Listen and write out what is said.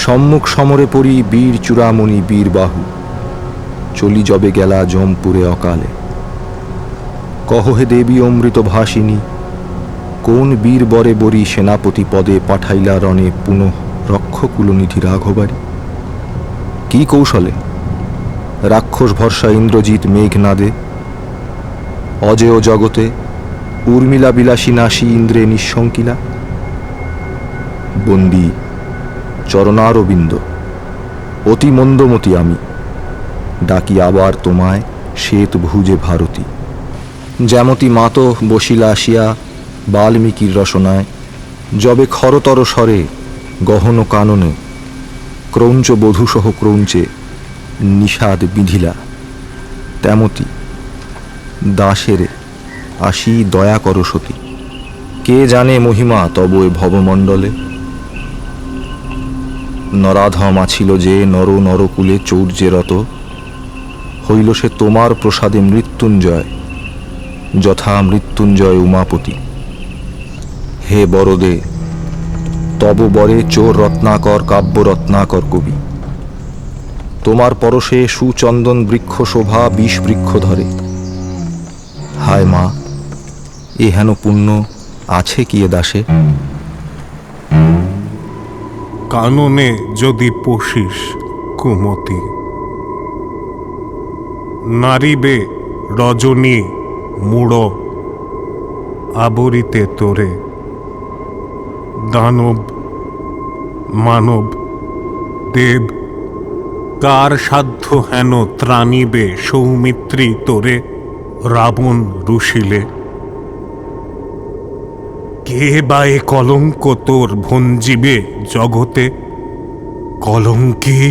সম্মুখ সমরে পড়ি বীর চূড়ামণি বীর বাহু, চলি যবে গেলা জমপুরে অকালে। কহ হে দেবী অমৃত ভাসিনী, কোন বীর বরে বরি সেনাপতি পদে পাঠাইলা রণে পুনঃ রক্ষকুলনিধি রাঘবারী? কি কৌশলে রাক্ষস ভরসা ইন্দ্রজিৎ মেঘনাদে, অজেয় জগতে উর্মিলা বিলাসী নাসী ইন্দ্রে নিঃশঙ্কিলা? বন্দী চরণারবিন্দ, অতি মন্দমতি আমি, ডাকি আবার তোমায় শ্বেত ভুজে ভারতী। যেমতি মাত বসিলা আসিয়া বাল্মীকির রসনায়, যবে খরতর স্বরে গহন কাননে ক্রৌঞ্চ বধূসহ ক্রৌঞ্চে নিষাদ বিধিলা, তেমতি দাসেরে আসি দয়া কর সতী। কে জানে মহিমা তব এ ভবমণ্ডলে? নরাধম আছিল যে নর নরকুলে চৌর্যে রত, হইল সে তোমার প্রসাদে মৃত্যুঞ্জয়, যথা মৃত্যুঞ্জয় উমাপতি। হে বরদে, তব বরে চোর রত্নাকর কাব্য রত্নাকর কবি, তোমার পরশে সুচন্দন বৃক্ষ শোভা ২০ বৃক্ষ ধরে। হায় মা, এ হেন পুণ্য আছে কি এ দাসে? কাননে যদি পশিস কুমতি, নারিবে রজনী মূঢ় আবরিতে তোরে। দানব মানব দেব কার সাধ্য হেন ত্রাণিবে সৌমিত্রী তোরে রাবণ রুশিলে? কে বা এ কলঙ্ক তোর ভঞ্জিবে জগতে? কলঙ্কে